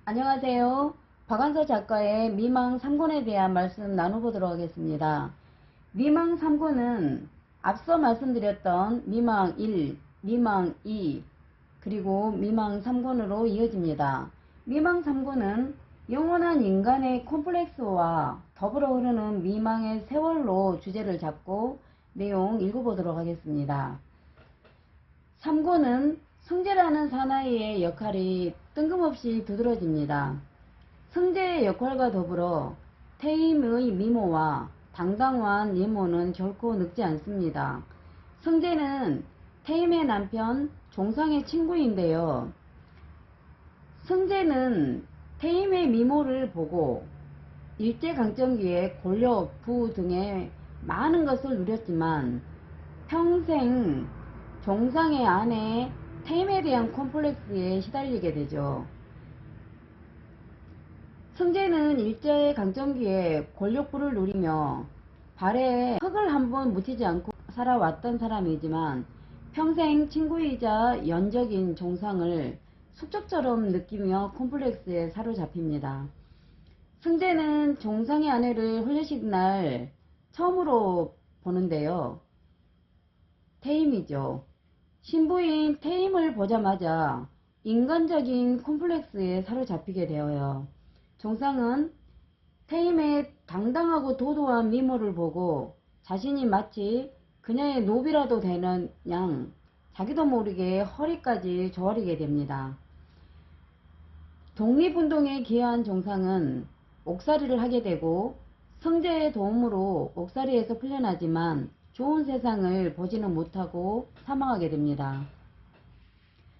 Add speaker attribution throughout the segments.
Speaker 1: 안녕하세요. 박완서 작가의 미망 3권에 대한 말씀 나눠보도록 하겠습니다. 미망 3권은 앞서 말씀드렸던 미망 1, 미망 2, 그리고 미망 3권으로 이어집니다. 미망 3권은 영원한 인간의 콤플렉스와 더불어 흐르는 미망의 세월로 주제를 잡고 내용 읽어보도록 하겠습니다. 3권은 성재라는 사나이의 역할이 뜬금없이 두드러집니다. 성재의 역할과 더불어 태임의 미모와 당당한 예모는 결코 늙지 않습니다. 성재는 태임의 남편 종상의 친구인데요. 성재는 태임의 미모를 보고 일제강점기에 권력, 부 등의 많은 것을 누렸지만 평생 종상의 아내 태임에 대한 콤플렉스에 시달리게 되죠. 성재는 일제강점기에 권력부를 누리며 발에 흙을 한번 묻히지 않고 살아왔던 사람이지만 평생 친구이자 연적인 종상을 숙적처럼 느끼며 콤플렉스에 사로잡힙니다. 성재는 종상의 아내를 혼례식 날 처음으로 보는데요. 태임이죠. 신부인 태임을 보자마자 인간적인 콤플렉스에 사로잡히게 되어요. 종상은 태임의 당당하고 도도한 미모를 보고 자신이 마치 그녀의 노비라도 되는 양 자기도 모르게 허리까지 조아리게 됩니다. 독립운동에 기여한 종상은 옥살이를 하게 되고 성재의 도움으로 옥살이에서 풀려나지만 좋은 세상을 보지는 못하고 사망하게 됩니다.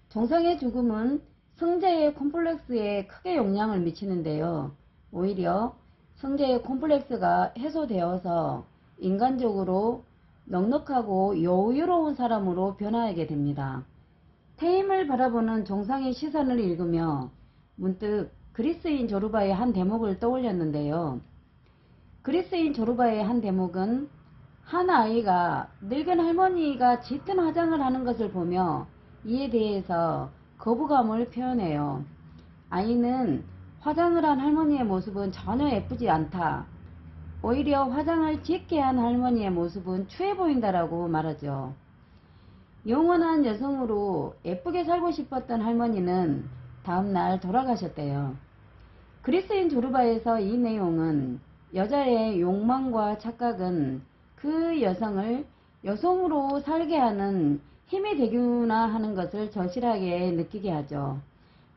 Speaker 1: 종상의 죽음은 성재의 콤플렉스에 크게 영향을 미치는데요. 오히려 성재의 콤플렉스가 해소되어서 인간적으로 넉넉하고 여유로운 사람으로 변화하게 됩니다. 태임을 바라보는 종상의 시선을 읽으며 문득 그리스인 조르바의 한 대목을 떠올렸는데요. 그리스인 조르바의 한 대목은 한 아이가 늙은 할머니가 짙은 화장을 하는 것을 보며 이에 대해서 거부감을 표현해요. 아이는 화장을 한 할머니의 모습은 전혀 예쁘지 않다. 오히려 화장을 짙게 한 할머니의 모습은 추해 보인다라고 말하죠. 영원한 여성으로 예쁘게 살고 싶었던 할머니는 다음날 돌아가셨대요. 그리스인 조르바에서 이 내용은 여자의 욕망과 착각은 그 여성을 여성으로 살게 하는 힘이 되구나 하는 것을 절실하게 느끼게 하죠.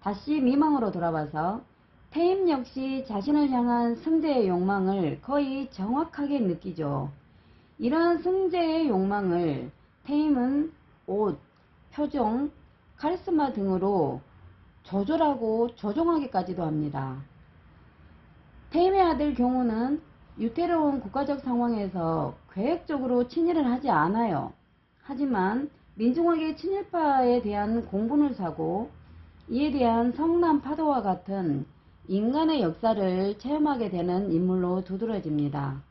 Speaker 1: 다시 미망으로 돌아와서 태임 역시 자신을 향한 성재의 욕망을 거의 정확하게 느끼죠. 이러한 성재의 욕망을 태임은 옷, 표정, 카리스마 등으로 조절하고 조종하기까지도 합니다. 태임의 아들 경우는 유태로운 국가적 상황에서 계획적으로 친일을 하지 않아요. 하지만 민중학의 친일파에 대한 공분을 사고 이에 대한 성남 파도와 같은 인간의 역사를 체험하게 되는 인물로 두드러집니다.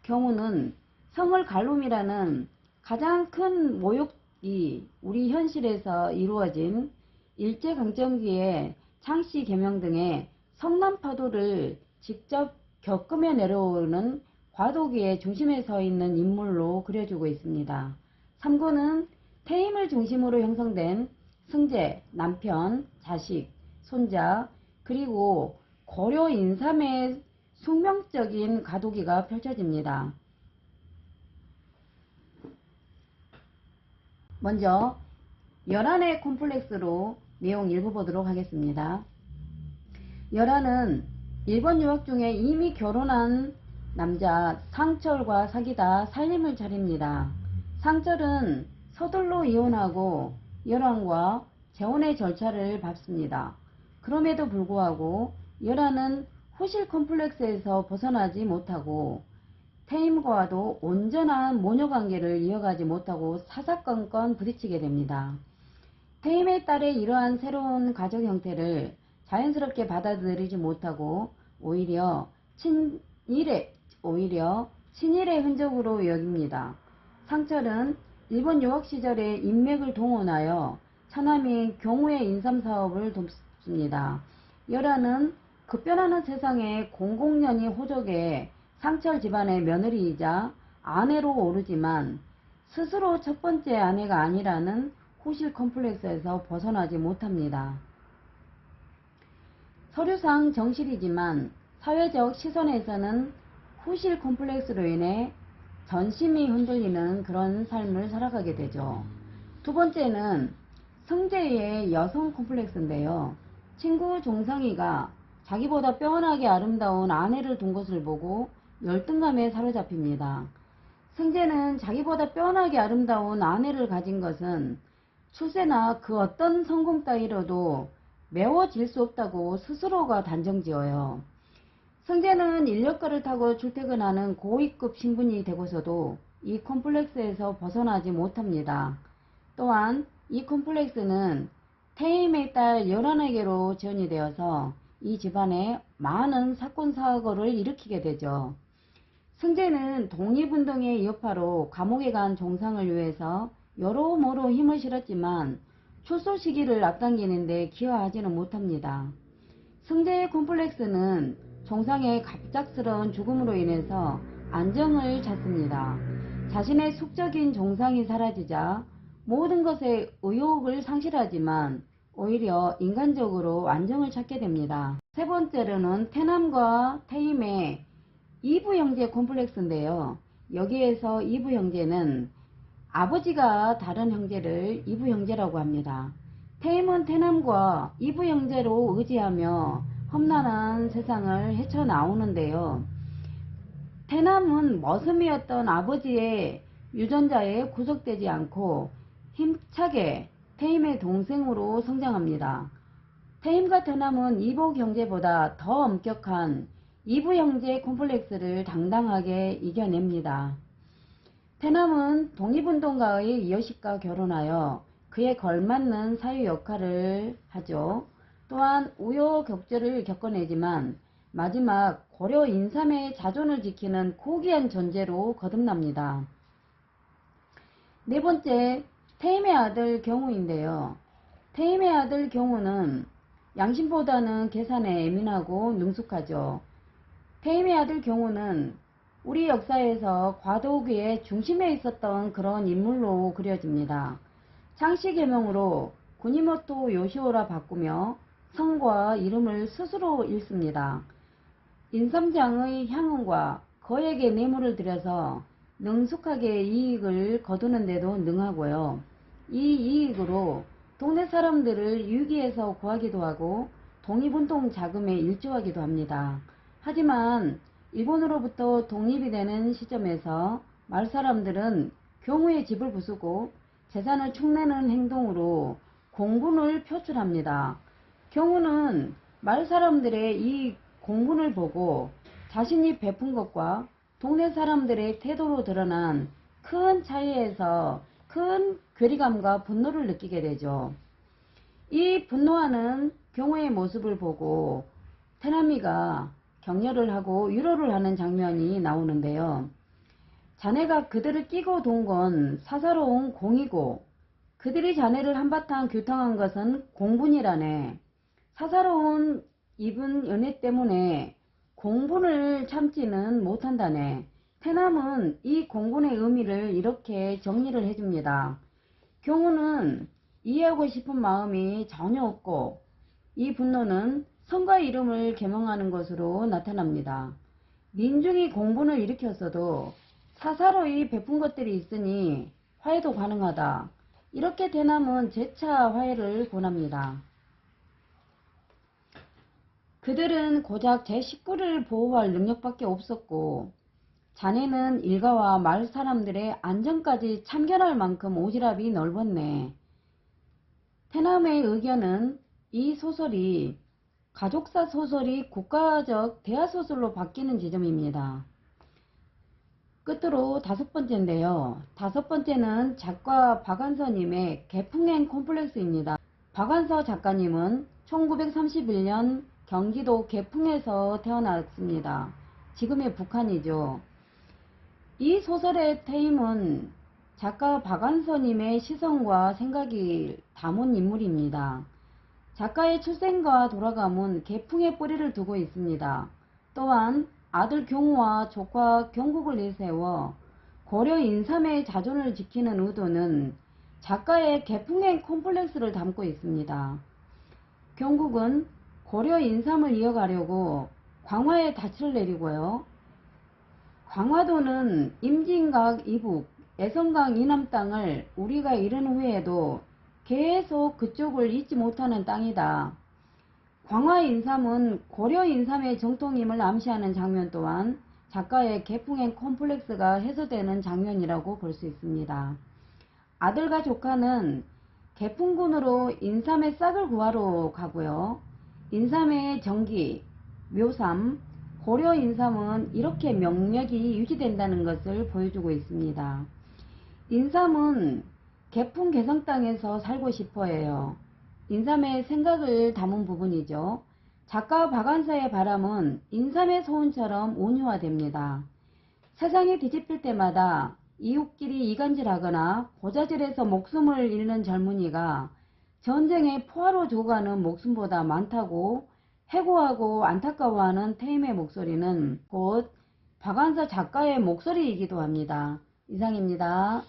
Speaker 1: 경우는 성을 갈룸이라는 가장 큰 모욕이 우리 현실에서 이루어진 일제강점기의 창씨 개명 등의 성남 파도를 직접 겪으며 내려오는 과도기의 중심에 서 있는 인물로 그려주고 있습니다. 3권은 태임을 중심으로 형성된 승재, 남편, 자식, 손자, 그리고 고려 인삼의 숙명적인 과도기가 펼쳐집니다. 먼저 열한의 콤플렉스로 내용 읽어보도록 하겠습니다. 열한은 일본 유학 중에 이미 결혼한 남자 상철과 사귀다 살림을 차립니다. 상철은 서둘러 이혼하고 열한과 재혼의 절차를 밟습니다. 그럼에도 불구하고 열한은 후실 콤플렉스에서 벗어나지 못하고 태임과도 온전한 모녀관계를 이어가지 못하고 사사건건 부딪히게 됩니다. 태임에 따라 이러한 새로운 가족 형태를 자연스럽게 받아들이지 못하고 오히려 친일의 흔적으로 여깁니다. 상철은 일본 유학 시절에 인맥을 동원하여 처남인 경우의 인삼사업을 돕습니다. 열화는 급변하는 세상의 공공연히 호족의 상철 집안의 며느리이자 아내로 오르지만 스스로 첫 번째 아내가 아니라는 후실 컴플렉스에서 벗어나지 못합니다. 서류상 정실이지만 사회적 시선에서는 후실 컴플렉스로 인해 전심이 흔들리는 그런 삶을 살아가게 되죠. 두 번째는 승재의 여성 컴플렉스인데요. 친구 종상이가 자기보다 뼈아나게 아름다운 아내를 둔 것을 보고 열등감에 사로잡힙니다. 승재는 자기보다 뼈아나게 아름다운 아내를 가진 것은 출세나 그 어떤 성공 따위로도 메워질 수 없다고 스스로가 단정지어요. 승재는 인력거를 타고 출퇴근하는 고위급 신분이 되고서도 이 컴플렉스에서 벗어나지 못합니다. 또한 이 컴플렉스는 태임의 딸 열한에게로 지원이 되어서 이 집안에 많은 사건 사고를 일으키게 되죠. 승재는 독립운동의 여파로 감옥에 간 종상을 위해서 여러모로 힘을 실었지만 출소 시기를 앞당기는데 기여하지는 못합니다. 승재의 콤플렉스는 종상의 갑작스러운 죽음으로 인해서 안정을 찾습니다. 자신의 숙적인 종상이 사라지자 모든 것에 의욕을 상실하지만 오히려 인간적으로 안정을 찾게 됩니다. 세 번째로는 태남과 태임의 이부 형제 콤플렉스인데요. 여기에서 이부 형제는 아버지가 다른 형제를 이부 형제라고 합니다. 태임은 태남과 이부 형제로 의지하며 험난한 세상을 헤쳐나오는데요. 태남은 머슴이었던 아버지의 유전자에 구속되지 않고 힘차게 태임의 동생으로 성장합니다. 태임과 태남은 이복 형제보다 더 엄격한 이부 형제 콤플렉스를 당당하게 이겨냅니다. 태남은 독립운동가의 이여식과 결혼하여 그에 걸맞는 사유 역할을 하죠. 또한 우여곡절을 겪어내지만 마지막 고려 인삼의 자존을 지키는 고귀한 존재로 거듭납니다. 네 번째, 태임의 아들 경우인데요. 태임의 아들 경우는 양심보다는 계산에 예민하고 능숙하죠. 태임의 아들 경우는 우리 역사에서 과도기의 중심에 있었던 그런 인물로 그려집니다. 창씨 계명으로 구니모토 요시오라 바꾸며 성과 이름을 스스로 읽습니다. 인삼장의 향응과 거액의 뇌물을 들여서 능숙하게 이익을 거두는데도 능하고요. 이 이익으로 동네 사람들을 유기에서 구하기도 하고 독립운동 자금에 일조하기도 합니다. 하지만 일본으로부터 독립이 되는 시점에서 마을 사람들은 경우의 집을 부수고 재산을 축내는 행동으로 공분을 표출합니다. 경우는 마을 사람들의 이 공분을 보고 자신이 베푼 것과 동네 사람들의 태도로 드러난 큰 차이에서 큰 괴리감과 분노를 느끼게 되죠. 이 분노하는 경우의 모습을 보고 태남이가 격려를 하고 위로를 하는 장면이 나오는데요. 자네가 그들을 끼고 돈 건 사사로운 공이고 그들이 자네를 한바탕 규탕한 것은 공분이라네. 사사로운 입은 연애 때문에 공분을 참지는 못한다네. 태남은 이 공분의 의미를 이렇게 정리를 해줍니다. 경우는 이해하고 싶은 마음이 전혀 없고 이 분노는 성과의 이름을 계명하는 것으로 나타납니다. 민중이 공분을 일으켰어도 사사로이 베푼 것들이 있으니 화해도 가능하다. 이렇게 태남은 재차 화해를 권합니다. 그들은 고작 제 식구를 보호할 능력밖에 없었고 자네는 일가와 마을 사람들의 안전까지 참견할 만큼 오지랖이 넓었네. 태남의 의견은 이 소설이 가족사 소설이 국가적 대하소설로 바뀌는 지점입니다. 끝으로 다섯 번째인데요. 다섯 번째는 작가 박완서님의 개풍행 콤플렉스입니다. 박완서 작가님은 1931년 경기도 개풍에서 태어났습니다. 지금의 북한이죠. 이 소설의 태임은 작가 박완서님의 시선과 생각이 담은 인물입니다. 작가의 출생과 돌아감은 개풍의 뿌리를 두고 있습니다. 또한 아들 경우와 조카 경국을 내세워 고려 인삼의 자존을 지키는 의도는 작가의 개풍행 콤플렉스를 담고 있습니다. 경국은 고려 인삼을 이어가려고 광화에 닻을 내리고요. 광화도는 임진각 이북, 애성강 이남 땅을 우리가 잃은 후에도 계속 그쪽을 잊지 못하는 땅이다. 광화 인삼은 고려 인삼의 정통임을 암시하는 장면 또한 작가의 개풍행 콤플렉스가 해소되는 장면이라고 볼 수 있습니다. 아들과 조카는 개풍군으로 인삼의 싹을 구하러 가고요. 인삼의 정기, 묘삼, 고려 인삼은 이렇게 명맥이 유지된다는 것을 보여주고 있습니다. 인삼은 개풍 개성 땅에서 살고 싶어 해요. 인삼의 생각을 담은 부분이죠. 작가 박완서의 바람은 인삼의 소원처럼 온유화됩니다. 세상이 뒤집힐 때마다 이웃끼리 이간질하거나 고자질해서 목숨을 잃는 젊은이가 전쟁에 포화로 죽어가는 목숨보다 많다고 해고하고 안타까워하는 태임의 목소리는 곧 박완서 작가의 목소리이기도 합니다. 이상입니다.